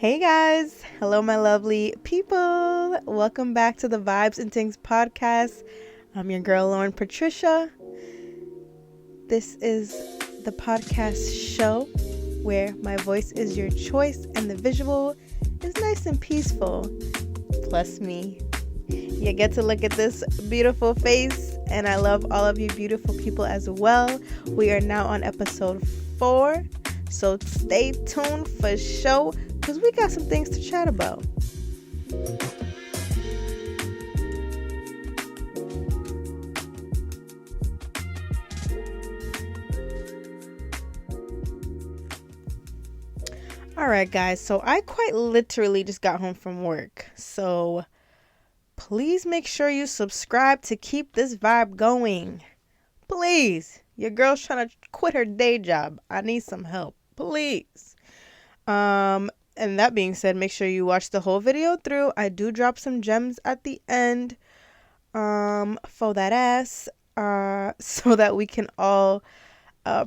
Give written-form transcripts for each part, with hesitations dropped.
Hey guys, hello my lovely people. Welcome back to the VibeznTingz Podcast. I'm your girl Lauren Patricia. This is the podcast show where my voice is your choice and the visual is nice and peaceful. Plus me. You get to look at this beautiful face, and I love all of you beautiful people as well. We are now on episode 4, so stay tuned for show because we got some things to chat about. Alright guys, so I quite literally just got home from work. So please make sure you subscribe to keep this vibe going. Please. Your girl's trying to quit her day job. I need some help. Please. And that being said, make sure you watch the whole video through. I do drop some gems at the end for that ass so that we can all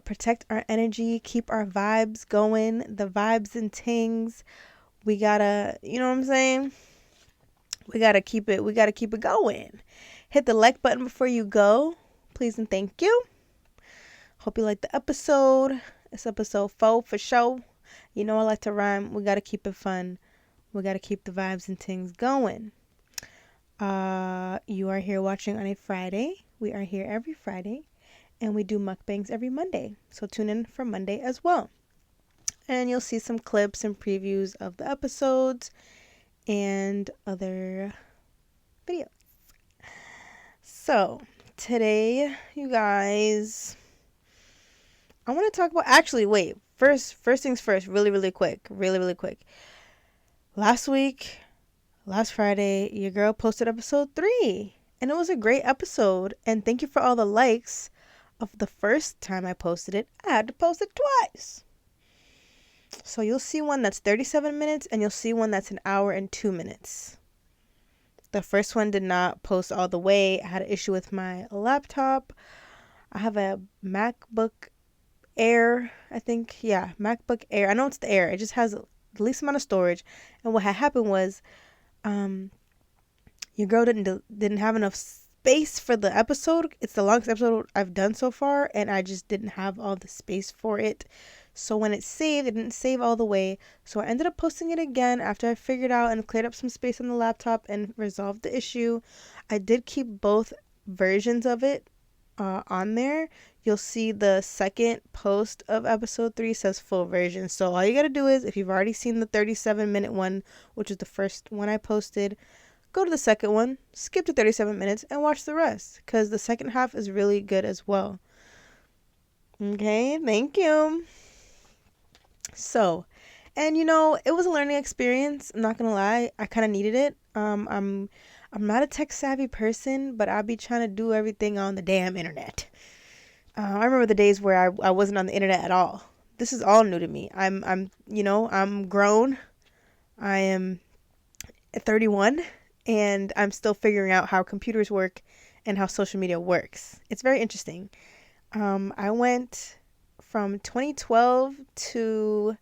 protect our energy, keep our vibes going, the vibes and tings. We gotta, you know what I'm saying? We gotta keep it going. Hit the like button before you go, please and thank you. Hope you like the episode. It's episode 4 for show. You know I like to rhyme. We gotta keep it fun. We gotta keep the vibes and things going. You are here watching on a Friday. We are here every Friday, and we do mukbangs every Monday. So tune in for Monday as well. And you'll see some clips and previews of the episodes and other videos. So today, you guys, I want to talk about, actually, wait, first things first, really quick. Last Friday, your girl posted episode 3, and it was a great episode, and thank you for all the likes of the first time I posted it. I had to post it twice. So you'll see one that's 37 minutes, and you'll see one that's an hour and 2 minutes. The first one did not post all the way. I had an issue with my laptop. I have a MacBook Air, I think. Yeah, MacBook Air. I know it's the Air. It just has the least amount of storage. And what had happened was, your girl didn't have enough space for the episode. It's the longest episode I've done so far, and I just didn't have all the space for it. So when it saved, it didn't save all the way. So I ended up posting it again after I figured out and cleared up some space on the laptop and resolved the issue. I did keep both versions of it on there. You'll see the second post of episode 3 says full version. So all you gotta do is, if you've already seen the 37-minute one, which is the first one I posted, go to the second one, skip to 37 minutes, and watch the rest, because the second half is really good as well. Okay, thank you. So, and it was a learning experience. I'm not gonna lie, I kind of needed it. I'm not a tech savvy person, but I'll be trying to do everything on the damn internet. I remember the days where I wasn't on the internet at all. This is all new to me. I'm grown. I am 31, and I'm still figuring out how computers work and how social media works. It's very interesting. I went from 2012 to,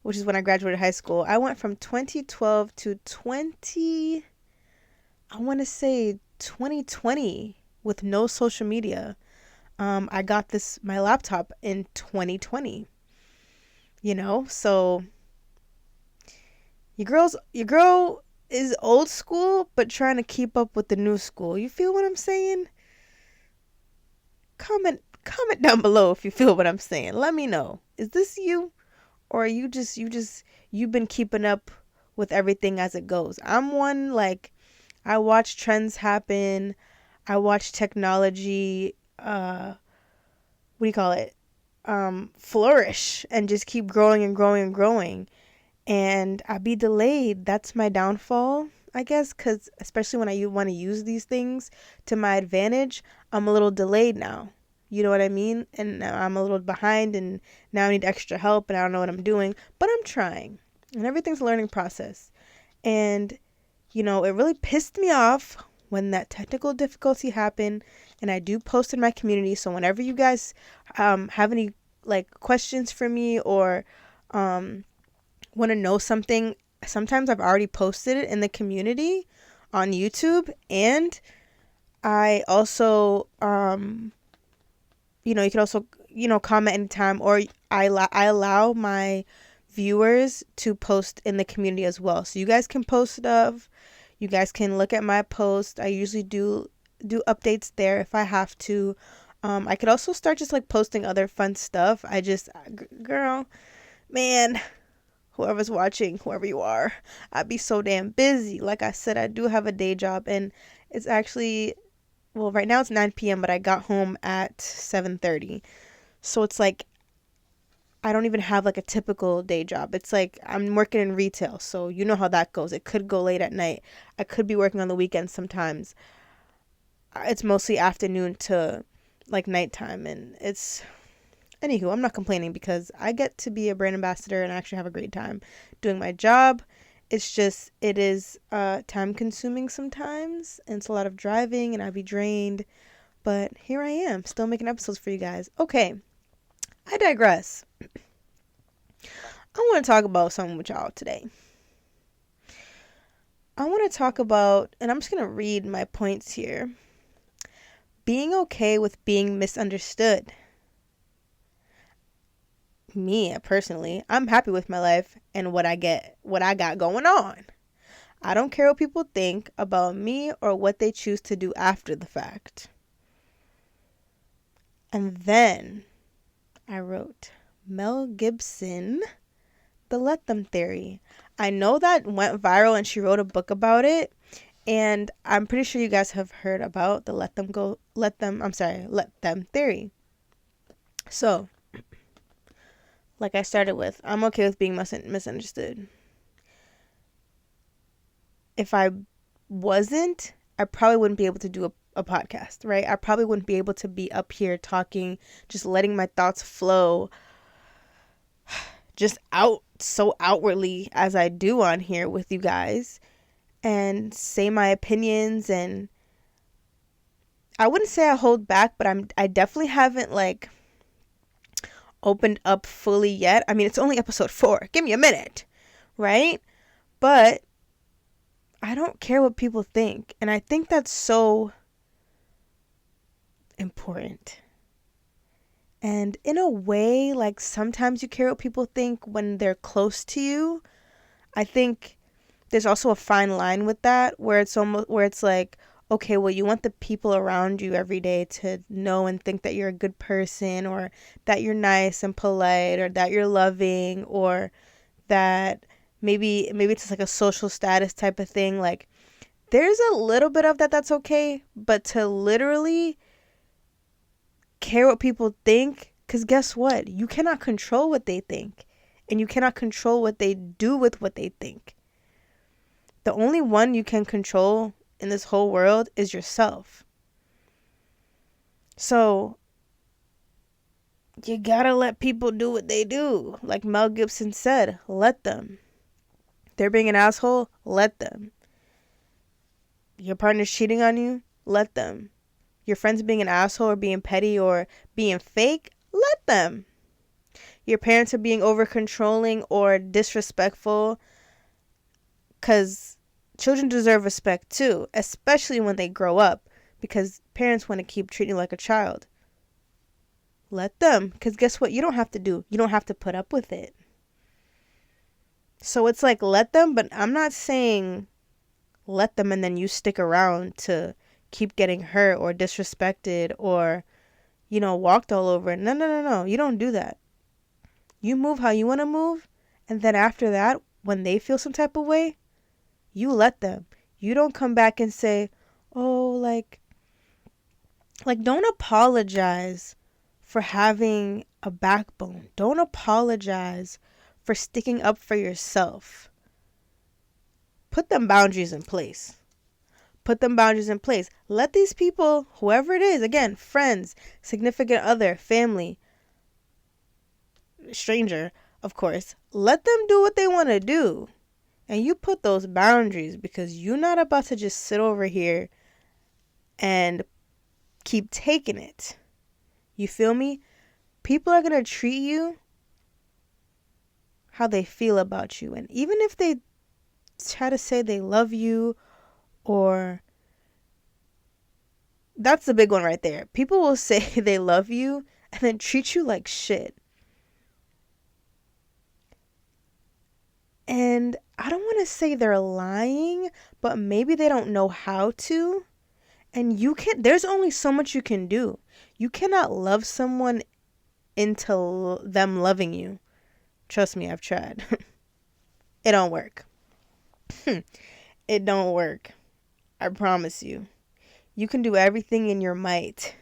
which is when I graduated high school. I went from 2012 to 2020 with no social media. I got my laptop in 2020, so your girl is old school, but trying to keep up with the new school. You feel what I'm saying? Comment down below if you feel what I'm saying. Let me know. Is this you? Or are you've been keeping up with everything as it goes? I'm one, like, I watch trends happen. I watch technology, flourish and just keep growing and growing and growing. And I be delayed. That's my downfall, I guess, because especially when I want to use these things to my advantage, I'm a little delayed now. You know what I mean? And I'm a little behind, and now I need extra help, and I don't know what I'm doing. But I'm trying. And everything's a learning process. And, it really pissed me off when that technical difficulty happened. And I do post in my community. So whenever you guys have any, questions for me, or want to know something, sometimes I've already posted it in the community on YouTube, and I also, you can also, comment anytime, or I allow my viewers to post in the community as well. So you guys can post stuff. You guys can look at my post. I usually do updates there if I have to. I could also start just like posting other fun stuff. Girl, man, whoever's watching, whoever you are, I'd be so damn busy. Like I said, I do have a day job, and it's actually, well, right now it's 9 p.m., but I got home at 7:30. So it's like, I don't even have like a typical day job. It's like I'm working in retail, so you know how that goes. It could go late at night. I could be working on the weekends sometimes. It's mostly afternoon to like nighttime, and anywho, I'm not complaining because I get to be a brand ambassador and actually have a great time doing my job. It's just, it is time consuming sometimes, and it's a lot of driving, and I'd be drained. But here I am, still making episodes for you guys. Okay, I digress. I want to talk about something with y'all today. I want to talk about, and I'm just going to read my points here. Being okay with being misunderstood. Me, personally, I'm happy with my life and what I got going on. I don't care what people think about me or what they choose to do after the fact. And then I wrote Mel Gibson, The Let Them Theory. I know that went viral and she wrote a book about it, and I'm pretty sure you guys have heard about the Let Them Theory. So, like I started with, I'm okay with being misunderstood. If I wasn't, I probably wouldn't be able to do a podcast, right? I probably wouldn't be able to be up here talking, just letting my thoughts flow just out so outwardly as I do on here with you guys, and say my opinions. And I wouldn't say I hold back, but I definitely haven't like opened up fully yet. I mean, it's only episode 4. Give me a minute, right? But I don't care what people think, and I think that's so important. And in a way, like, sometimes you care what people think when they're close to you. I think there's also a fine line with that, where it's like, okay, well, you want the people around you every day to know and think that you're a good person, or that you're nice and polite, or that you're loving, or that maybe it's like a social status type of thing. Like, there's a little bit of that's okay, but to literally care what people think, because guess what? You cannot control what they think, and you cannot control what they do with what they think. The only one you can control in this whole world is yourself. So you gotta let people do what they do. Like Mel Gibson said, let them. They're being an asshole, let them. Your partner's cheating on you, let them. Your friends being an asshole or being petty or being fake, let them. Your parents are being over controlling or disrespectful, because children deserve respect too, especially when they grow up, because parents want to keep treating you like a child. Let them, because guess what? You don't have to put up with it. So it's like, let them, but I'm not saying let them and then you stick around to keep getting hurt or disrespected or, walked all over. No. You don't do that. You move how you want to move. And then after that, when they feel some type of way, you let them. You don't come back and say, oh, like don't apologize for having a backbone. Don't apologize for sticking up for yourself. Put them boundaries in place. Let these people, whoever it is, again, friends, significant other, family, stranger, of course, let them do what they want to do. And you put those boundaries, because you're not about to just sit over here and keep taking it. You feel me? People are going to treat you how they feel about you. And even if they try to say they love you, or that's the big one right there. People will say they love you and then treat you like shit. And I don't want to say they're lying, but maybe they don't know how to. And there's only so much you can do. You cannot love someone into them loving you. Trust me, I've tried. It don't work. It don't work. I promise you. You can do everything in your might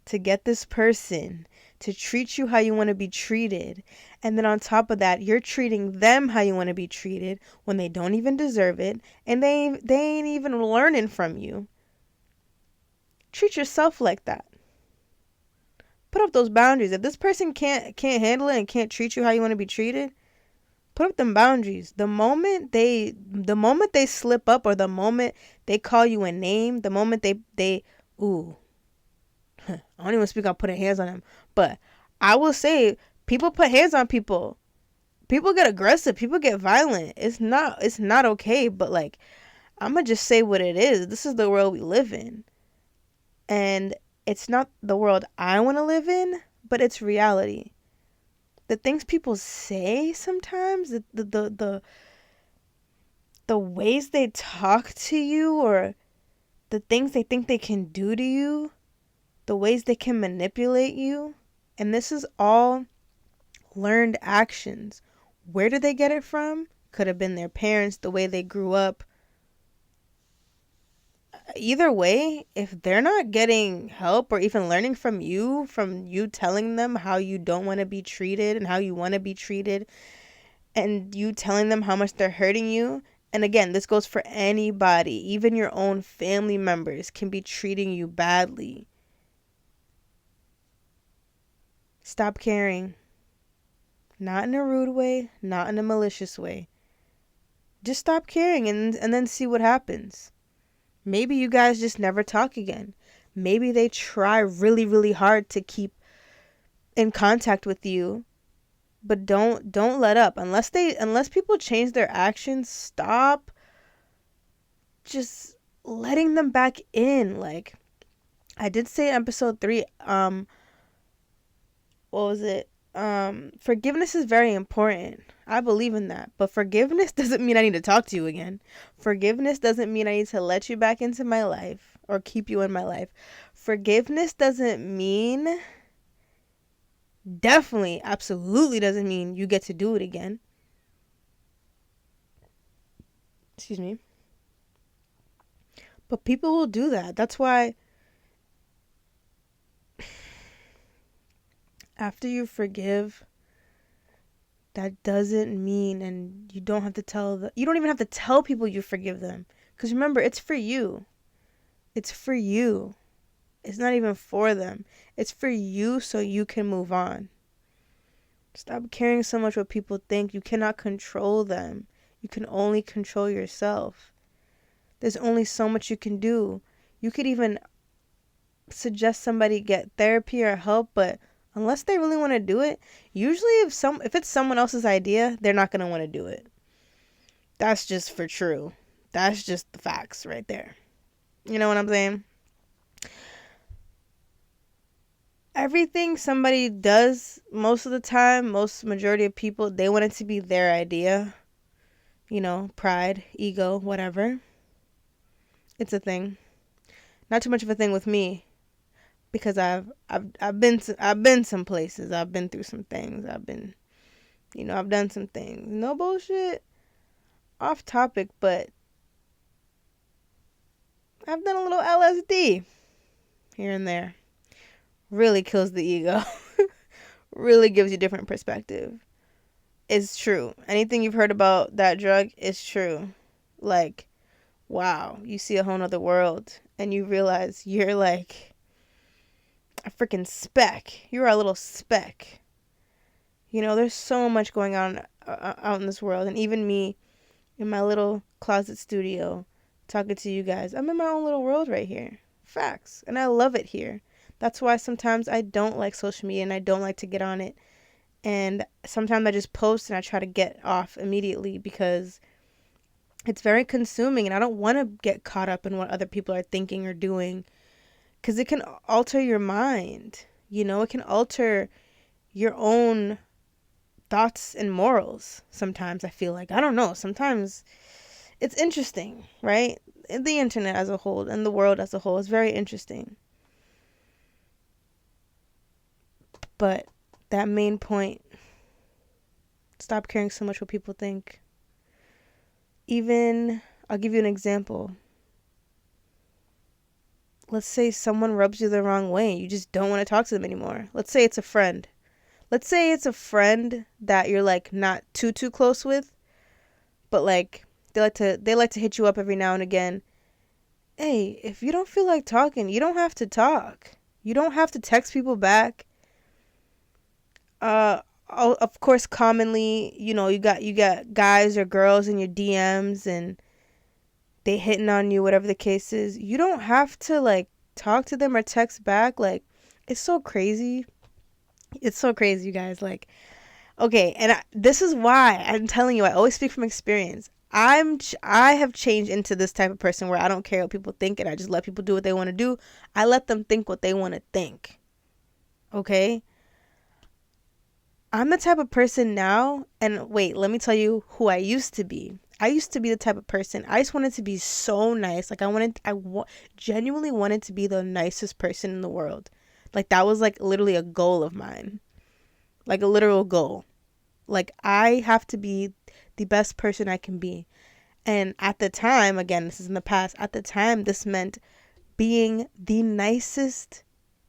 to get this person to treat you how you want to be treated. And then on top of that, you're treating them how you want to be treated when they don't even deserve it. And they ain't even learning from you. Treat yourself like that. Put up those boundaries. If this person can't handle it and can't treat you how you want to be treated, put up them boundaries. The moment they slip up, or the moment they call you a name, the moment they I don't even speak on putting hands on them, but I will say people put hands on people. People get aggressive. People get violent. It's not okay, but like, I'm going to just say what it is. This is the world we live in. And it's not the world I want to live in, but it's reality. The things people say sometimes, the ways they talk to you, or the things they think they can do to you, the ways they can manipulate you, and this is all learned actions. Where did they get it from? Could have been their parents, the way they grew up. Either way, if they're not getting help or even learning from you telling them how you don't want to be treated and how you want to be treated, and you telling them how much they're hurting you, and again, this goes for anybody, even your own family members can be treating you badly. Stop caring. Not in a rude way, not in a malicious way. Just stop caring and then see what happens. Maybe you guys just never talk again. Maybe they try really, really hard to keep in contact with you, but don't let up. Unless people change their actions, stop just letting them back in. Like I did say in episode 3, what was it? Forgiveness is very important. I believe in that. But forgiveness doesn't mean I need to talk to you again. Forgiveness doesn't mean I need to let you back into my life or keep you in my life. Forgiveness definitely, absolutely doesn't mean you get to do it again. Excuse me. But people will do that. That's why after you forgive, that doesn't mean, and you don't even have to tell people you forgive them. Because remember, it's for you. It's for you. It's not even for them. It's for you so you can move on. Stop caring so much what people think. You cannot control them. You can only control yourself. There's only so much you can do. You could even suggest somebody get therapy or help, but unless they really want to do it, usually if it's someone else's idea, they're not going to want to do it. That's just for true. That's just the facts right there. You know what I'm saying? Everything somebody does, most of the time, majority of people, they want it to be their idea. You know, pride, ego, whatever. It's a thing. Not too much of a thing with me. Because I've been some places. I've been through some things. I've done some things. No bullshit. Off topic, but I've done a little LSD here and there. Really kills the ego. Really gives you different perspective. It's true. Anything you've heard about that drug is true. Like, wow, you see a whole nother world and you realize you're like a freaking speck. You're a little speck. You know, there's so much going on out in this world. And even me in my little closet studio talking to you guys, I'm in my own little world right here. Facts. And I love it here. That's why sometimes I don't like social media and I don't like to get on it And sometimes I just post and I try to get off immediately because it's very consuming and I don't want to get caught up in what other people are thinking or doing, because it can alter your mind. It can alter your own thoughts and morals sometimes. I feel like, I don't know, sometimes it's interesting, right? The internet as a whole and the world as a whole is very interesting. But that main point, stop caring so much what people think. Even, I'll give you an example. Let's say someone rubs you the wrong way. You just don't want to talk to them anymore. Let's say it's a friend. Let's say it's a friend that you're like not too close with, but like they like to hit you up every now and again. Hey, if you don't feel like talking, you don't have to talk. You don't have to text people back. Of course, commonly, you got guys or girls in your DMs and they hitting on you, whatever the case is. You don't have to like talk to them or text back. Like, it's so crazy. It's so crazy, you guys. Like, okay, and this is why I'm telling you, I always speak from experience. I have changed into this type of person where I don't care what people think and I just let people do what they want to do. I let them think what they want to think. Okay? I'm the type of person now, and wait, let me tell you who I used to be. I used to be the type of person, I just wanted to be so nice. Like, genuinely wanted to be the nicest person in the world. Like, that was like literally a goal of mine. Like a literal goal. Like, I have to be the best person I can be. And at the time, again, this is in the past, at the time, this meant being the nicest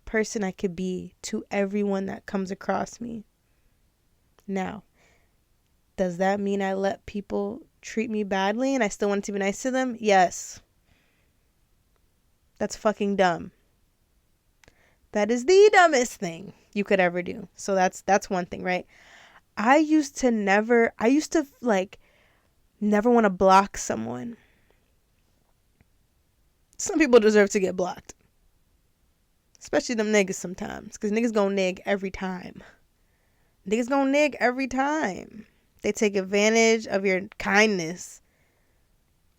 person I could be to everyone that comes across me. Now, does that mean I let people treat me badly and I still want to be nice to them? Yes. That's fucking dumb. That is the dumbest thing you could ever do. So that's one thing, right? I used to never want to block someone. Some people deserve to get blocked. Especially them niggas sometimes. Because niggas gonna nig every time. Niggas gonna nig every time. They take advantage of your kindness.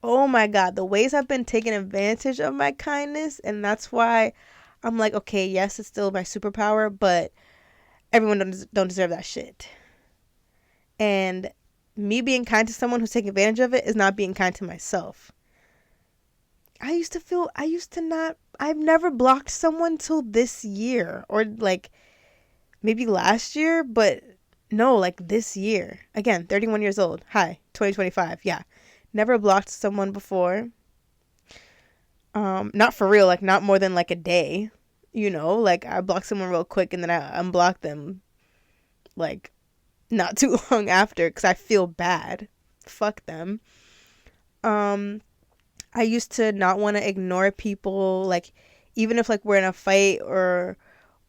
Oh my God, the ways I've been taking advantage of my kindness, and that's why I'm like, okay, yes, it's still my superpower, but everyone don't deserve that shit. And me being kind to someone who's taking advantage of it is not being kind to myself. I've never blocked someone till this year, or like maybe last year, but no, like this year. Again, 31 years old. Hi, 2025. Yeah. Never blocked someone before. Not for real, like not more than like a day. Like I block someone real quick and then I unblock them like not too long after because I feel bad. Fuck them. I used to not want to ignore people, like even if like we're in a fight or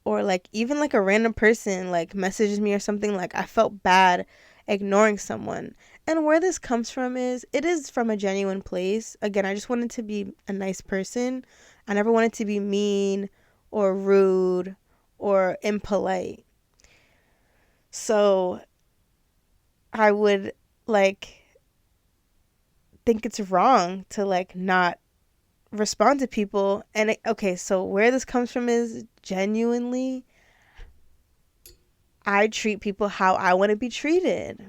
like even like a random person like messages me or something, like I felt bad ignoring someone. And where this comes from is, it is from a genuine place. Again, I just wanted to be a nice person. I never wanted to be mean or rude or impolite. So I would like think it's wrong to like not respond to people. And okay, so where this comes from is genuinely I treat people how I want to be treated.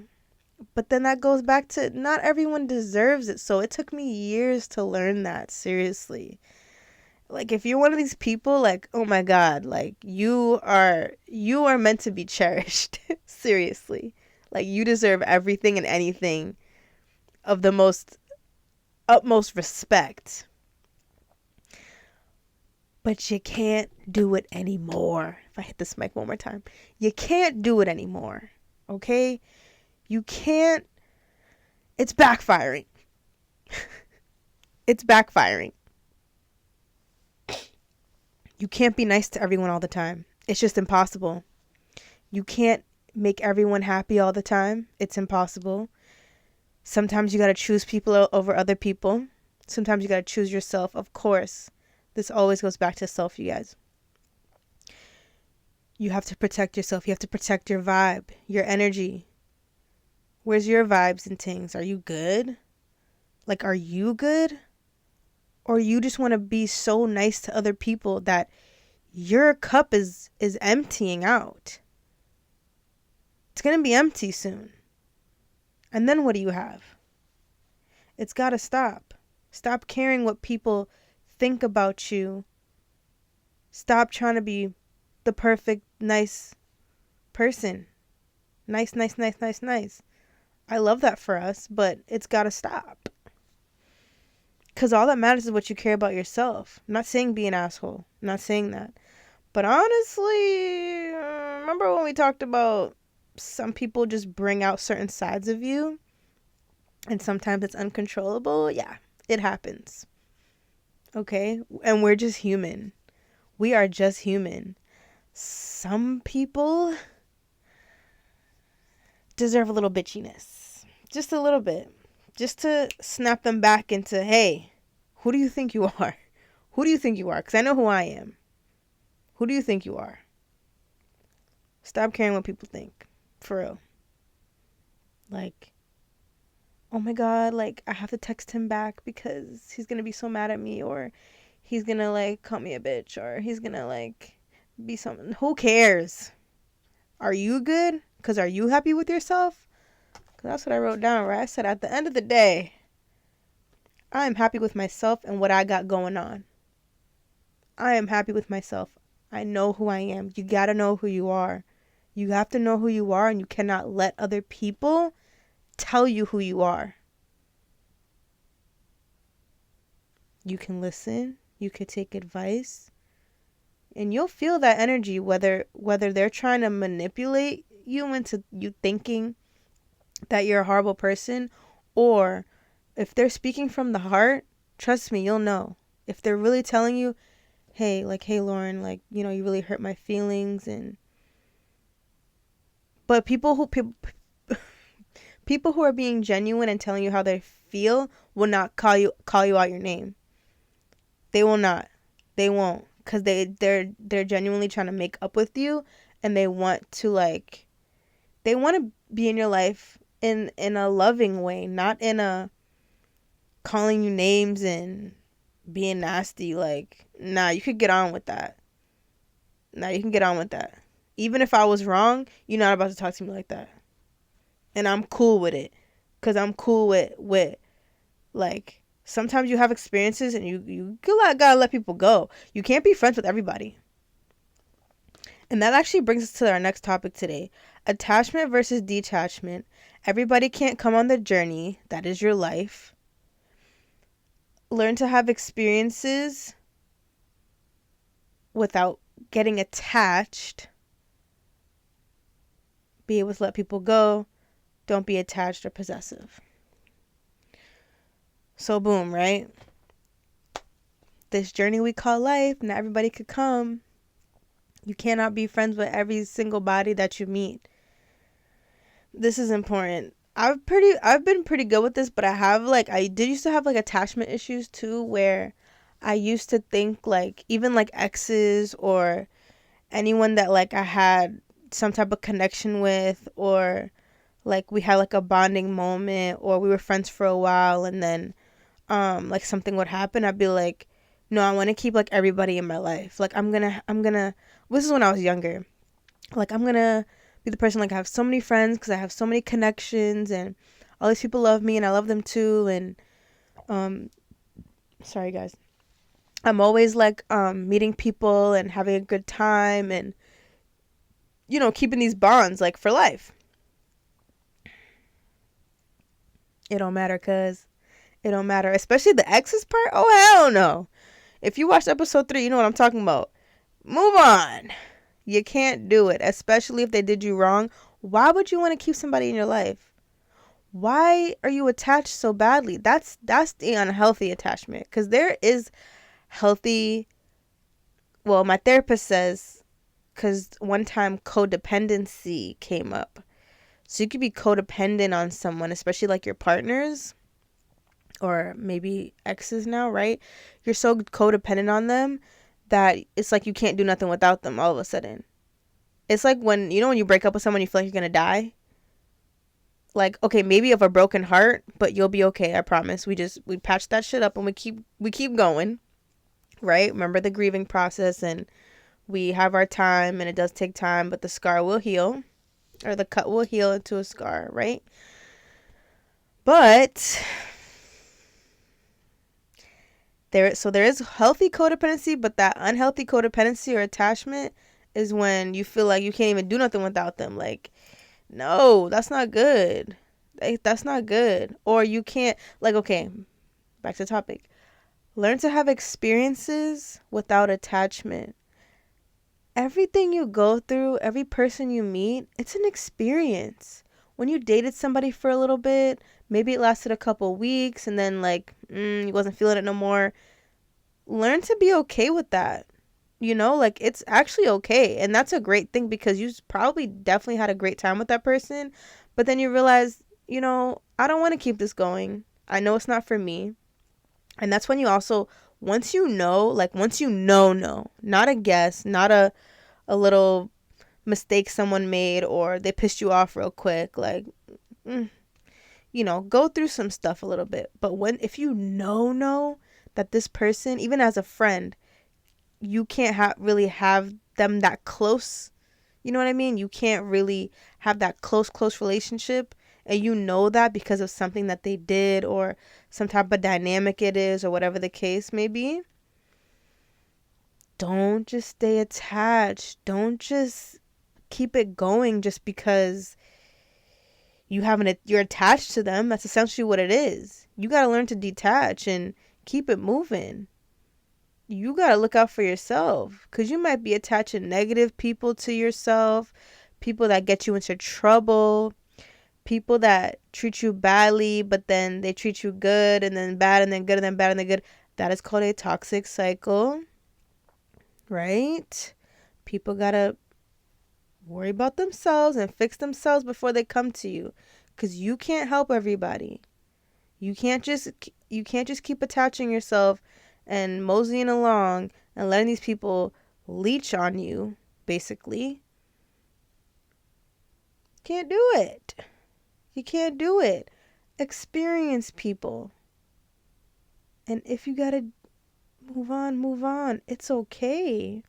But then that goes back to not everyone deserves it. So it took me years to learn that, seriously. Like if you're one of these people, like, oh my God, like you are meant to be cherished. Seriously. Like you deserve everything and anything of the utmost respect. But you can't do it anymore. If I hit this mic one more time. You can't do it anymore. Okay? You can't. It's backfiring. It's backfiring. You can't be nice to everyone all the time. It's just impossible. You can't make everyone happy all the time. It's impossible. Sometimes you got to choose people over other people. Sometimes you got to choose yourself. Of course. This always goes back to self, you guys. You have to protect yourself. You have to protect your vibe, your energy. Where's your vibes and things? Are you good? Like, are you good? Or you just want to be so nice to other people that your cup is emptying out? It's going to be empty soon. And then what do you have? It's got to stop. Stop caring what people think about you. Stop trying to be the perfect, nice person. Nice. I love that for us, but it's got to stop. Because all that matters is what you care about yourself. I'm not saying be an asshole. I'm not saying that. But honestly, remember when we talked about some people just bring out certain sides of you? And sometimes it's uncontrollable? Yeah, it happens. Okay? And we're just human. We are just human. Some people deserve a little bitchiness. Just a little bit. Just to snap them back into, hey, who do you think you are? Who do you think you are? Because I know who I am. Who do you think you are? Stop caring what people think. For real. Like, oh my God, like, I have to text him back because he's going to be so mad at me, or he's going to, like, call me a bitch, or he's going to, like, be something. Who cares? Are you good? Because are you happy with yourself? Because that's what I wrote down, right? I said, at the end of the day, I am happy with myself and what I got going on. I am happy with myself. I know who I am. You got to know who you are. You have to know who you are, and you cannot let other people tell you who you are. You can listen. You could take advice. And you'll feel that energy, whether they're trying to manipulate you into you thinking that you're a horrible person, or if they're speaking from the heart. Trust me, you'll know. If they're really telling you, hey, Lauren, like, you really hurt my feelings. But people who are being genuine and telling you how they feel will not call you out your name. They will not. They won't, because they're genuinely trying to make up with you, and they want to be in your life in a loving way, not in a calling you names and being nasty. Like, nah, you could get on with that. Even if I was wrong, you're not about to talk to me like that. And I'm cool with it. Because I'm cool with like, sometimes you have experiences and you gotta let people go. You can't be friends with everybody. And that actually brings us to our next topic today. Attachment versus detachment. Everybody can't come on the journey. That is your life. Learn to have experiences without getting attached. Be able to let people go. Don't be attached or possessive. So boom, right? This journey we call life, not everybody could come. You cannot be friends with every single body that you meet. This is important. I've been pretty good with this, but I did used to have like attachment issues too, where I used to think like even like exes or anyone that like I had some type of connection with, or like we had like a bonding moment, or we were friends for a while, and then like something would happen, I'd be like, no, I want to keep like everybody in my life. Like I'm gonna this is when I was younger. Like, I'm gonna be the person, like, I have so many friends because I have so many connections, and all these people love me and I love them too. And sorry guys, I'm always like meeting people and having a good time, and keeping these bonds like for life. It don't matter, cuz it don't matter, especially the exes part. Oh hell no. If you watched episode 3, you know what I'm talking about. Move on. You can't do it, especially if they did you wrong. Why would you want to keep somebody in your life? Why are you attached so badly? That's the unhealthy attachment, because there is healthy, well, my therapist says, because one time codependency came up. So you could be codependent on someone, especially like your partners or maybe exes now, right? You're so codependent on them that it's like you can't do nothing without them all of a sudden. It's like when you break up with someone, you feel like you're gonna die. Like, okay, maybe of a broken heart, but you'll be okay, I promise. We patch that shit up and we keep going, right? Remember the grieving process, and we have our time, and it does take time, but the scar will heal, or the cut will heal into a scar, right? But there is healthy codependency, but that unhealthy codependency or attachment is when you feel like you can't even do nothing without them. Like, no, that's not good. That's not good. Or you can't, like, okay, back to the topic. Learn to have experiences without attachment. Everything you go through, every person you meet, it's an experience. When you dated somebody for a little bit, maybe it lasted a couple weeks and then like you wasn't feeling it no more. Learn to be okay with that. Like it's actually okay. And that's a great thing because you probably definitely had a great time with that person. But then you realize, I don't want to keep this going. I know it's not for me. And that's when you also, once you know, no, not a guess, not a little mistake someone made or they pissed you off real quick. Like, go through some stuff a little bit. But if you know that this person, even as a friend, you can't really have them that close. You know what I mean? You can't really have that close relationship. And you know that because of something that they did or some type of dynamic it is or whatever the case may be. Don't just stay attached. Don't just keep it going just because you're attached to them. That's essentially what it is. You got to learn to detach and keep it moving. You got to look out for yourself because you might be attaching negative people to yourself, people that get you into trouble, people that treat you badly, but then they treat you good and then bad and then good and then bad and then good. That is called a toxic cycle, right? People got to worry about themselves and fix themselves before they come to you because you can't help everybody. You can't just keep attaching yourself and moseying along and letting these people leech on you, basically. Can't do it. You can't do it. Experience people. And if you gotta move on. It's okay.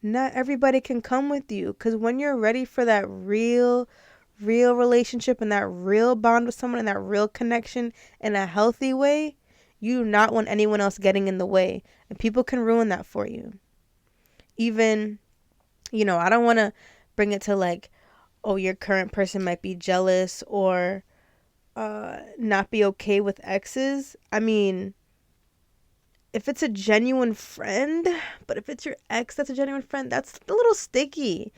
Not everybody can come with you. Because when you're ready for that real relationship and that real bond with someone and that real connection in a healthy way, you do not want anyone else getting in the way. And people can ruin that for you. Even, I don't want to bring it to like, oh, your current person might be jealous or not be okay with exes. I mean, if it's a genuine friend, but if it's your ex that's a genuine friend, that's a little sticky.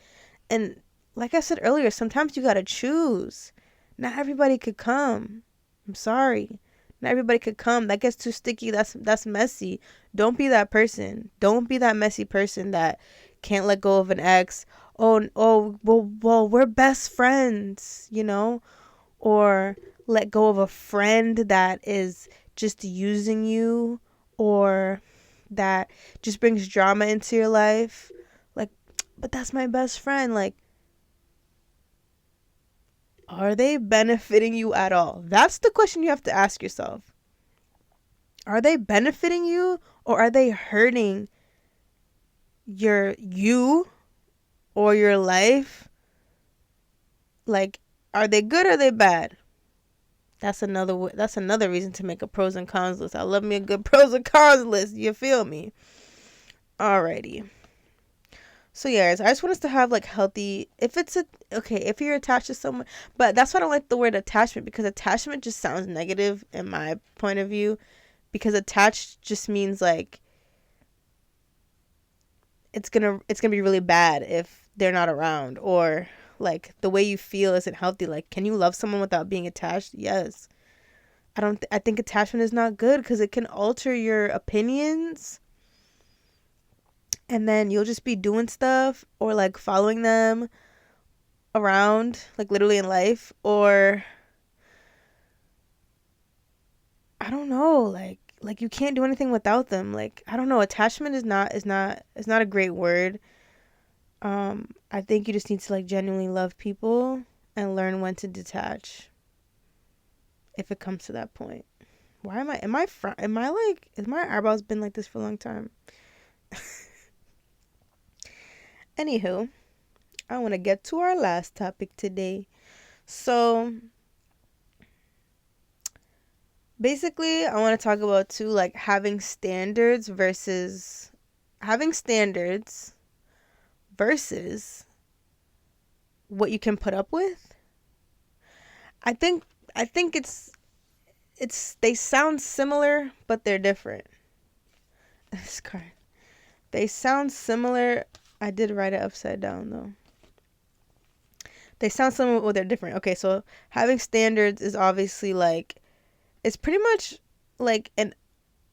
And like I said earlier, sometimes you got to choose. Not everybody could come. I'm sorry. Not everybody could come. That gets too sticky. That's messy. Don't be that person. Don't be that messy person that can't let go of an ex. Well, we're best friends, or let go of a friend that is just using you or that just brings drama into your life. Like, but that's my best friend. Like, are they benefiting you at all? That's the question you have to ask yourself. Are they benefiting you or are they hurting you or your life? Like, are they good or are they bad? That's another reason to make a pros and cons list. I love me a good pros and cons list. You feel me? Alrighty. So yeah, guys, I just want us to have like healthy, if you're attached to someone, but that's why I don't like the word attachment, because attachment just sounds negative in my point of view, because attached just means like it's gonna be really bad if they're not around, or like the way you feel isn't healthy. Like, can you love someone without being attached? Yes. I think attachment is not good because it can alter your opinions. And then you'll just be doing stuff or like following them around, like literally in life, or I don't know, like you can't do anything without them. Like, I don't know, attachment is not a great word. I think you just need to like genuinely love people and learn when to detach if it comes to that point. Why is my eyebrows been like this for a long time? Anywho, I want to get to our last topic today. So basically, I want to talk about too, like having standards versus what you can put up with. I think it's they sound similar, but they're different. This card. They sound similar. I did write it upside down though. They sound similar, but they're different. Okay, so having standards is obviously like, it's pretty much like and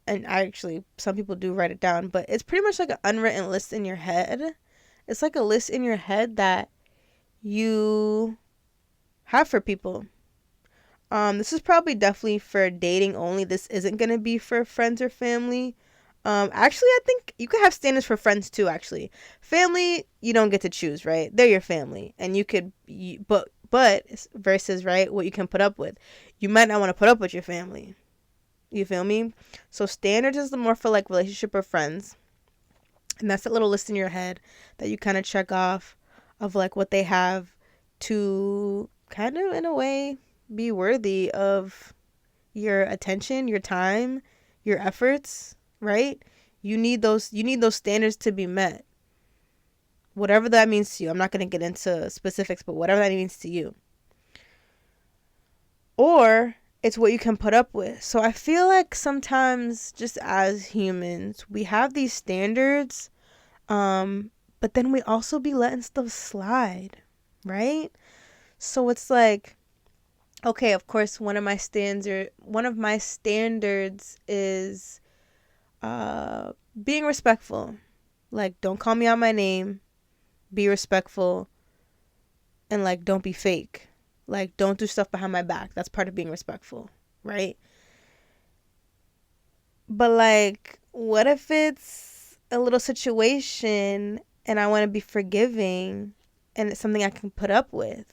I actually, some people do write it down, but it's pretty much like an unwritten list in your head. It's like a list in your head that you have for people. This is probably definitely for dating only. This isn't gonna be for friends or family. Actually, I think you could have standards for friends too. Actually, family you don't get to choose, right? They're your family, and but versus right what you can put up with. You might not want to put up with your family. You feel me? So standards is the more for like relationship or friends, and that's a little list in your head that you kind of check off of like what they have to kind of in a way be worthy of your attention, your time, your efforts, right? You need those standards to be met. Whatever that means to you. I'm not going to get into specifics, but whatever that means to you. Or it's what you can put up with. So I feel like sometimes just as humans, we have these standards, but then we also be letting stuff slide, right? So it's like, okay, of course, one of my standards is being respectful. Like, don't call me out my name. Be respectful. And like, don't be fake. Like, don't do stuff behind my back. That's part of being respectful, right? But like, what if it's a little situation and I want to be forgiving and it's something I can put up with?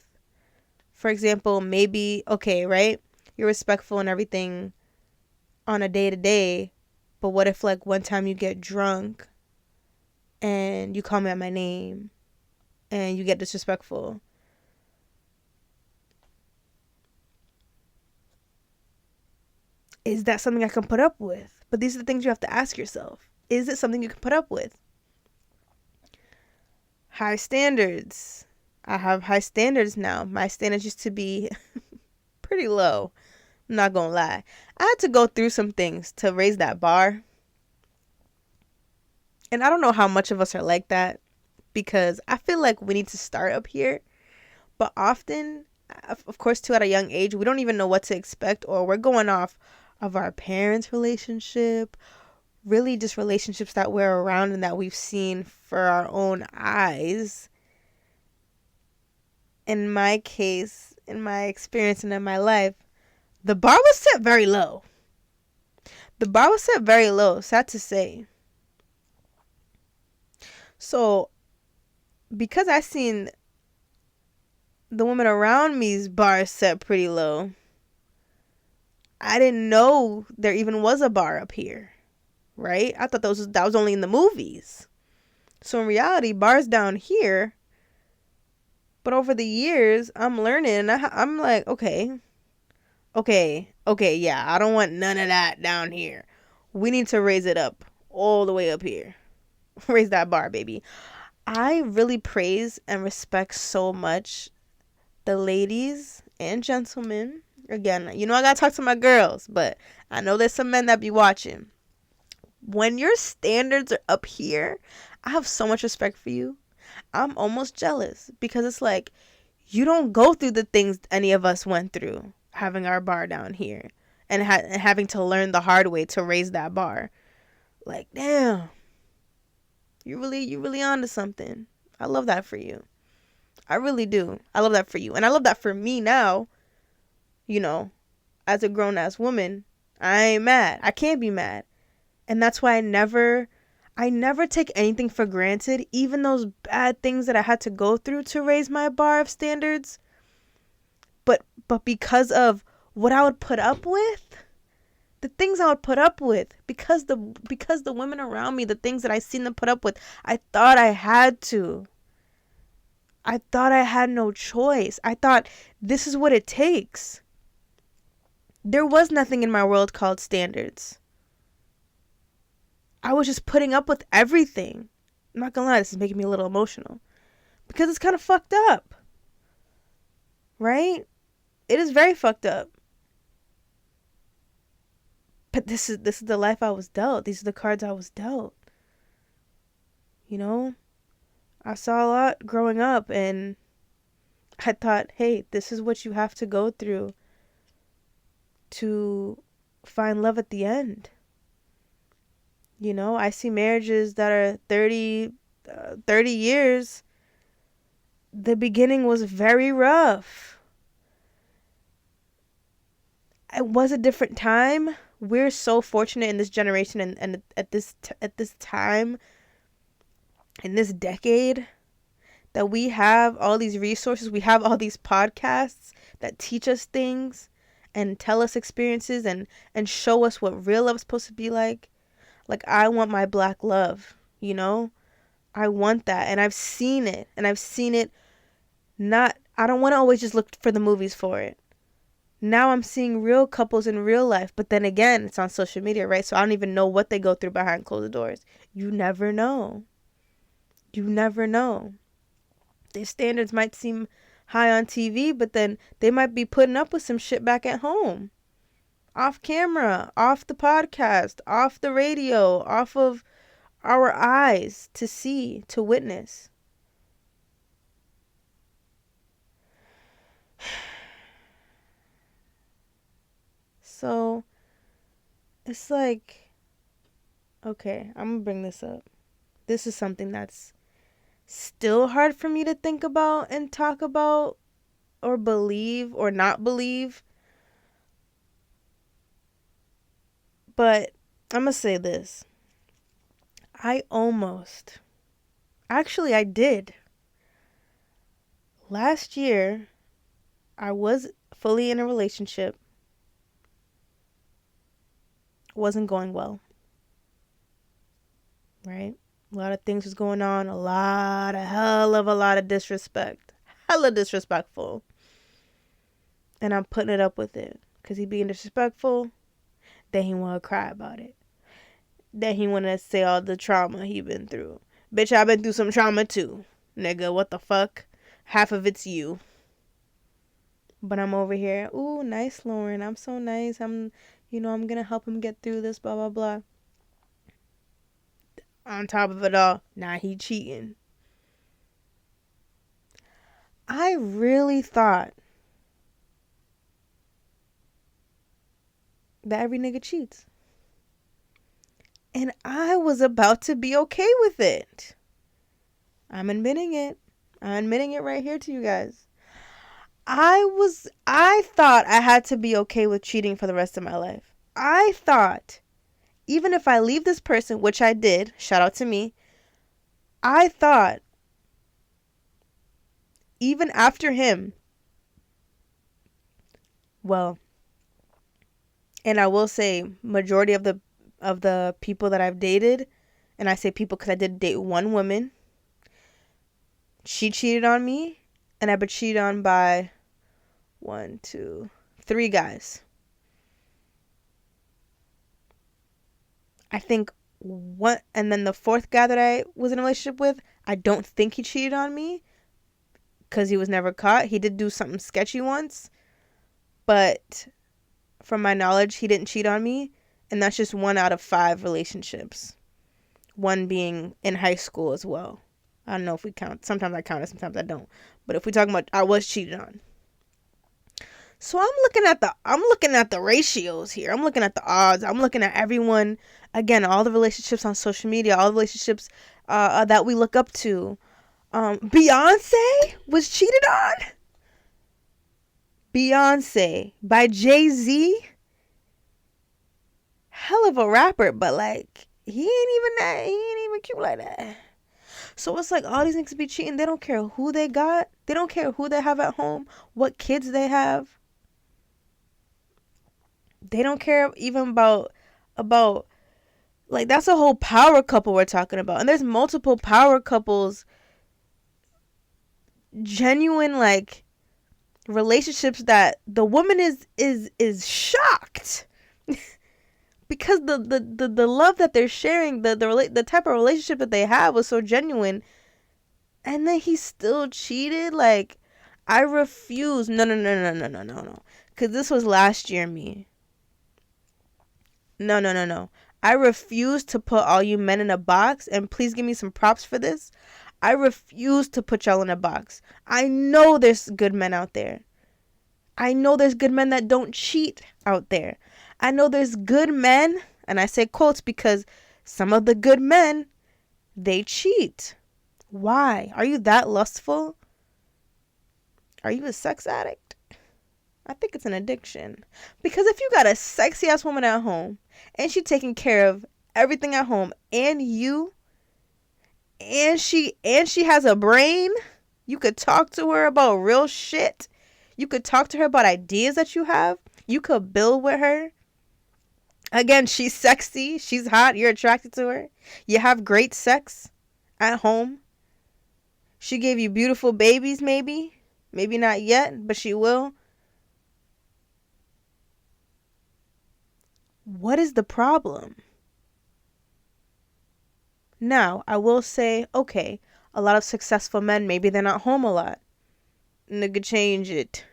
For example, maybe, okay, right? You're respectful and everything on a day-to-day, but what if like one time you get drunk and you call me out my name and you get disrespectful? Is that something I can put up with? But these are the things you have to ask yourself. Is it something you can put up with? High standards. I have high standards now. My standards used to be pretty low. I'm not gonna lie. I had to go through some things to raise that bar. And I don't know how much of us are like that, because I feel like we need to start up here. But often, of course, too, at a young age, we don't even know what to expect, or we're going off of our parents' relationship, really just relationships that we're around and that we've seen for our own eyes. In my case, in my experience and in my life, the bar was set very low. Sad to say. So, because I seen the women around me's bar set pretty low, I didn't know there even was a bar up here, right? I thought that was only in the movies. So in reality, bars down here. But over the years, I'm learning. I'm like, okay, yeah, I don't want none of that down here. We need to raise it up all the way up here. Raise that bar, baby. I really praise and respect so much the ladies and gentlemen. Again, I gotta talk to my girls, but I know there's some men that be watching. When your standards are up here, I have so much respect for you. I'm almost jealous, because it's like, you don't go through the things any of us went through having our bar down here and having to learn the hard way to raise that bar. Like, damn, you really onto something. I love that for you. I really do. I love that for you. And I love that for me now, as a grown-ass woman. I ain't mad. I can't be mad. And that's why I never take anything for granted, even those bad things that I had to go through to raise my bar of standards. But because of what I would put up with, the things I would put up with, because the women around me, the things that I seen them put up with, I thought I had to. I thought I had no choice. I thought this is what it takes. There was nothing in my world called standards. I was just putting up with everything. I'm not gonna lie, this is making me a little emotional. Because it's kind of fucked up. Right? It is very fucked up. But this is the life I was dealt. These are the cards I was dealt. You know? I saw a lot growing up, and I thought, hey, this is what you have to go through to find love at the end. You know, I see marriages that are 30 years. The beginning was very rough. It was a different time. We're so fortunate in this generation and at this time, in this decade, that we have all these resources. We have all these podcasts that teach us things and tell us experiences and show us what real love is supposed to be like. Like, I want my black love, you know? I want that. And I've seen it. And I've seen it not... I don't want to always just look for the movies for it. Now I'm seeing real couples in real life. But then again, it's on social media, right? So I don't even know what they go through behind closed doors. You never know. You never know. Their standards might seem high on TV, but then they might be putting up with some shit back at home. Off camera, off the podcast, off the radio, off of our eyes to see, to witness. So, it's like, okay, I'm gonna bring this up. This is something that's still hard for me to think about and talk about or believe or not believe. But I'm going to say this. I did. Last year, I was fully in a relationship. Wasn't going well. Right? A lot of things was going on. A lot of disrespect. Hella disrespectful. And I'm putting it up with it. Because he being disrespectful. Then he want to cry about it. Then he want to say all the trauma he been through. Bitch, I've been through some trauma too. Nigga, what the fuck? Half of it's you. But I'm over here. Ooh, nice, Lauren. I'm so nice. I'm going to help him get through this, blah, blah, blah. On top of it all, now he cheating. I really thought that every nigga cheats. And I was about to be okay with it. I'm admitting it. I'm admitting it right here to you guys. I thought I had to be okay with cheating for the rest of my life. I thought, even if I leave this person, which I did, shout out to me, I thought, even after him, well, and I will say, majority of the people that I've dated, and I say people because I did date one woman, she cheated on me, and I've been cheated on by 1, 2, 3 guys. I think one, and then the 4th guy that I was in a relationship with, I don't think he cheated on me because he was never caught. He did do something sketchy once, but from my knowledge, he didn't cheat on me. And that's just 1 out of 5 relationships. 1 being in high school as well. I don't know if we count. Sometimes I count it, sometimes I don't. But if we're talking about I was cheated on. So I'm looking at the ratios here. I'm looking at the odds. I'm looking at everyone. Again, all the relationships on social media, all the relationships that we look up to. Beyonce was cheated on. Beyonce by Jay-Z. Hell of a rapper, but like, He ain't even cute like that. So it's like all these niggas be cheating. They don't care who they got. They don't care who they have at home, what kids they have. They don't care even about like, that's a whole power couple we're talking about. And there's multiple power couples, genuine like relationships that the woman is shocked because the love that they're sharing, the type of relationship that they have was so genuine, and then he still cheated. Like, I refuse. No. Because this was last year me. No. I refuse to put all you men in a box, and please give me some props for this. I refuse to put y'all in a box. I know there's good men out there. I know there's good men that don't cheat out there. I know there's good men, and I say quotes because some of the good men, they cheat. Why? Are you that lustful? Are you a sex addict? I think it's an addiction. Because if you got a sexy ass woman at home and she taking care of everything at home and you, and she has a brain, you could talk to her about real shit. You could talk to her about ideas that you have. You could build with her. Again, she's sexy, she's hot, you're attracted to her. You have great sex at home. She gave you beautiful babies, maybe. Maybe not yet, but she will. What is the problem? Now, I will say, okay, a lot of successful men, maybe they're not home a lot. Nigga, change it.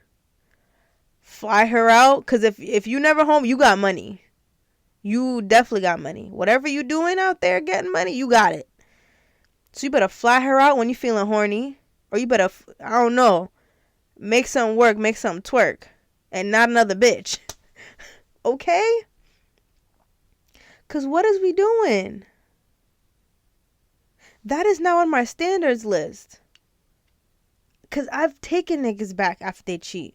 Fly her out, because if you never home, you got money. You definitely got money. Whatever you doing out there getting money, you got it. So you better fly her out when you feeling horny. Or you better, I don't know, make something work, make something twerk. And not another bitch. Okay? Because what is we doing? That is now on my standards list. Because I've taken niggas back after they cheat.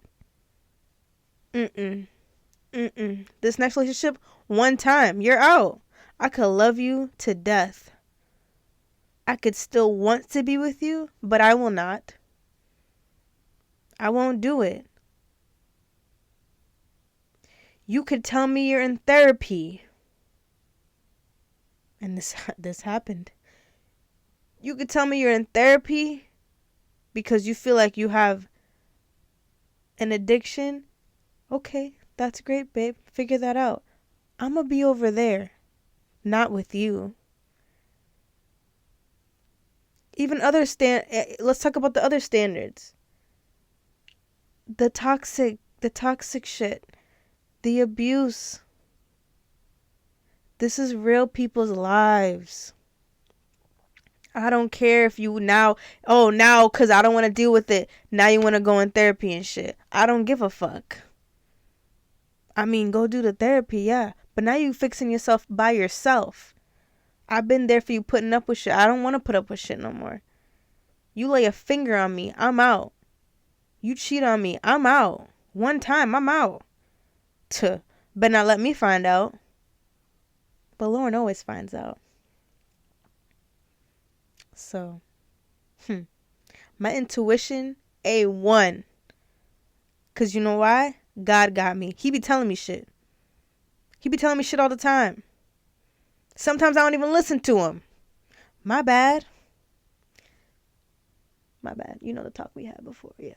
This next relationship, one time, you're out. I could love you to death. I could still want to be with you, but I will not. I won't do it. You could tell me you're in therapy. And this happened. You could tell me you're in therapy because you feel like you have an addiction. Okay, that's great, babe. Figure that out. I'm going to be over there, not with you. Even let's talk about the other standards. The toxic shit, the abuse. This is real people's lives. I don't care if you now because I don't want to deal with it, now you want to go in therapy and shit. I don't give a fuck. I mean, go do the therapy, yeah. But now you fixing yourself by yourself. I've been there for you putting up with shit. I don't want to put up with shit no more. You lay a finger on me, I'm out. You cheat on me, I'm out. One time, I'm out. Better not let me find out. But Lauren always finds out. So, my intuition, A1. Because you know why? God got me. He be telling me shit. He be telling me shit all the time. Sometimes I don't even listen to him. My bad. You know the talk we had before, yeah.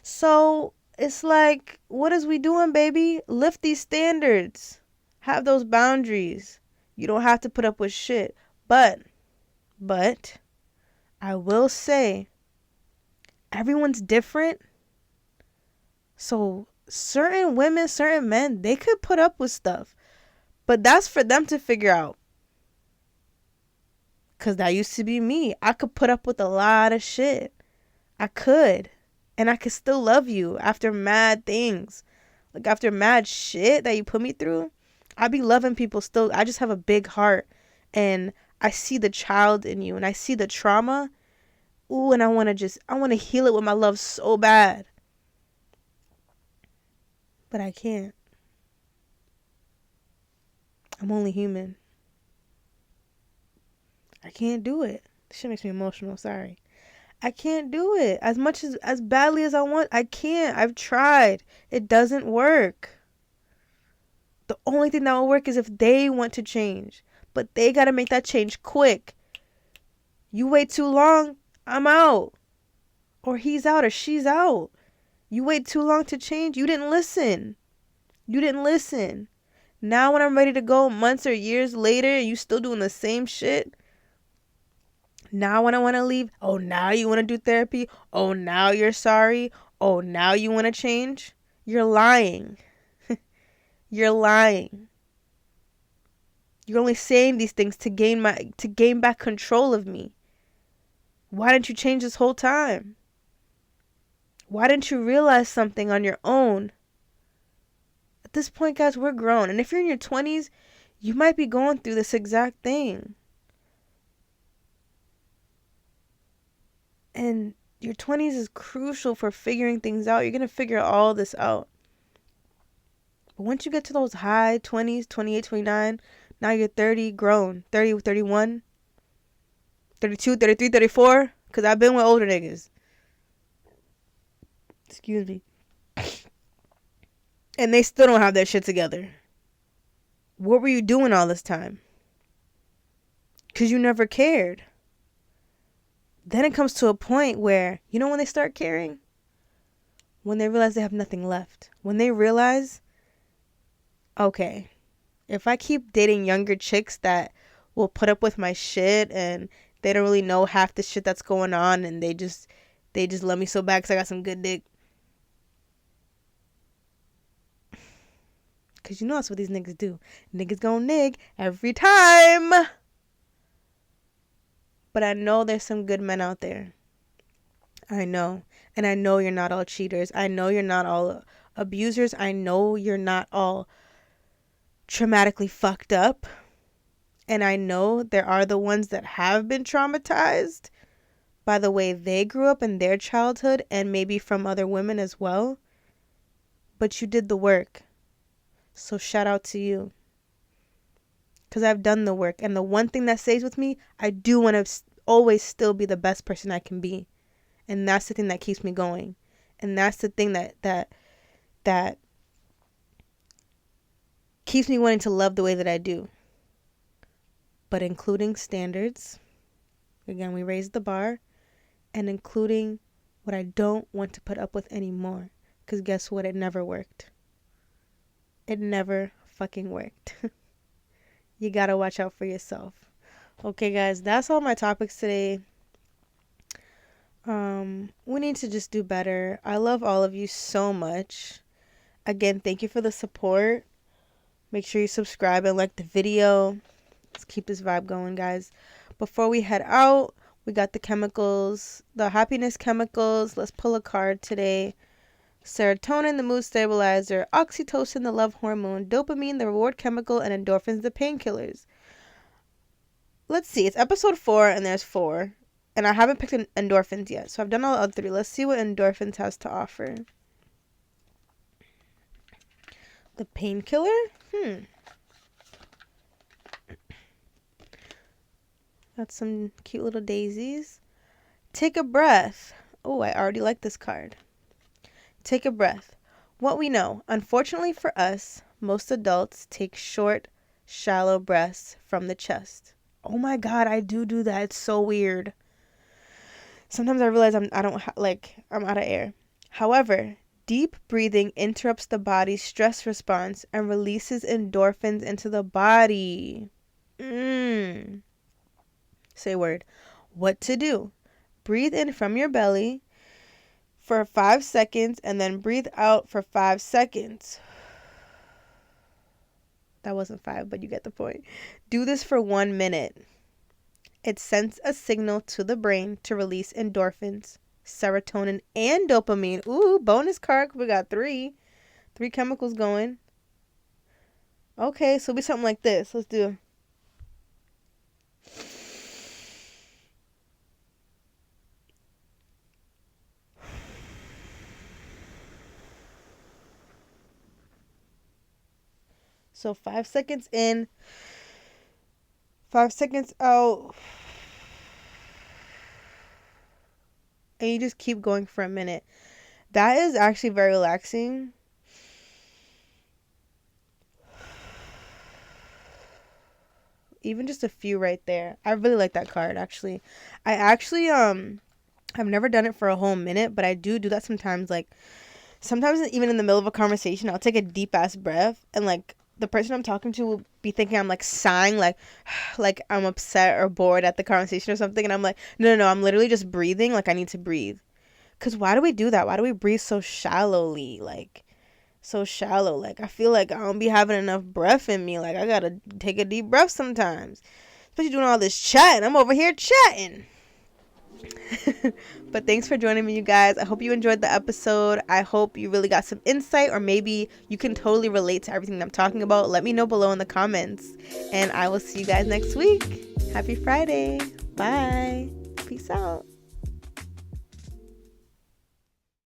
So, it's like, what is we doing, baby? Lift these standards. Have those boundaries. You don't have to put up with shit. But, I will say, everyone's different. So, certain women, certain men, they could put up with stuff. But that's for them to figure out. Because that used to be me. I could put up with a lot of shit. I could. And I could still love you after mad things. Like after mad shit that you put me through. I be loving people still. I just have a big heart. And I see the child in you. And I see the trauma. Ooh, and I want to heal it with my love so bad. But I can't. I'm only human. I can't do it. This shit makes me emotional. Sorry. I can't do it. As badly as I want, I can't. I've tried. It doesn't work. The only thing that will work is if they want to change. But they got to make that change quick. You wait too long, I'm out. Or he's out or she's out. You wait too long to change. You didn't listen. You didn't listen. Now when I'm ready to go months or years later and you still doing the same shit. Now when I want to leave, oh, now you want to do therapy. Oh, now you're sorry. Oh, now you want to change. You're lying. You're lying. You're only saying these things to gain back control of me. Why didn't you change this whole time? Why didn't you realize something on your own? At this point, guys, we're grown. And if you're in your 20s, you might be going through this exact thing. And your 20s is crucial for figuring things out. You're going to figure all this out. But once you get to those high 20s, 28, 29, now you're 30, grown. 30, 31, 32, 33, 34. Because I've been with older niggas. Excuse me. And they still don't have their shit together. What were you doing all this time? Because you never cared. Then it comes to a point where, you know when they start caring? When they realize they have nothing left. When they realize, okay, if I keep dating younger chicks that will put up with my shit and they don't really know half the shit that's going on and they just love me so bad because I got some good dick. Because you know that's what these niggas do. Niggas gon' nig every time. But I know there's some good men out there. I know. And I know you're not all cheaters. I know you're not all abusers. I know you're not all traumatically fucked up. And I know there are the ones that have been traumatized by the way they grew up in their childhood and maybe from other women as well. But you did the work. So shout out to you. Because I've done the work. And the one thing that stays with me, I do want to always still be the best person I can be. And that's the thing that keeps me going. And that's the thing that keeps me wanting to love the way that I do. But including standards. Again, we raised the bar. And including what I don't want to put up with anymore. Because guess what? It never worked. It never fucking worked. You gotta watch out for yourself. Okay, guys, that's all my topics today. We need to just do better. I love all of you so much. Again, thank you for the support. Make sure you subscribe and like the video. Let's keep this vibe going, guys. Before we head out, we got the chemicals, the happiness chemicals. Let's pull a card today. Serotonin, the mood stabilizer, oxytocin, the love hormone, dopamine, the reward chemical, and endorphins, the painkillers. Let's see. It's episode 4, and there's 4. And I haven't picked endorphins yet, so I've done all the other 3. Let's see what endorphins has to offer. The painkiller? Got some cute little daisies. Take a breath. Oh, I already like this card. Take a breath. What we know, unfortunately for us, most adults take short, shallow breaths from the chest. Oh my God, I do that. It's so weird. Sometimes I realize I'm out of air. However, deep breathing interrupts the body's stress response and releases endorphins into the body. Say word. What to do? Breathe in from your belly for 5 seconds and then breathe out for 5 seconds. That wasn't 5, but you get the point. Do this for 1 minute. It sends a signal to the brain to release endorphins, serotonin, and dopamine. Ooh, bonus card. We got 3 chemicals going. Okay, so it'll be something like this. Let's do. So 5 seconds in, 5 seconds out. and you just keep going for a minute. That is actually very relaxing. Even just a few right there. I really like that card, actually. I actually I've never done it for a whole minute, but I do that sometimes. Like, sometimes even in the middle of a conversation, I'll take a deep ass breath, and like the person I'm talking to will be thinking I'm like sighing, like like I'm upset or bored at the conversation or something, and I'm like, no, I'm literally just breathing. Like, I need to breathe. Cause why do we do that? Why do we breathe so shallowly? Like, so shallow. Like, I feel like I don't be having enough breath in me. Like, I gotta take a deep breath sometimes. Especially doing all this chatting. I'm over here chatting. But thanks for joining me, you guys. I hope you enjoyed the episode. I hope you really got some insight, or maybe you can totally relate to everything that I'm talking about. Let me know below in the comments, and I will see you guys next week. Happy Friday. Bye. Peace out.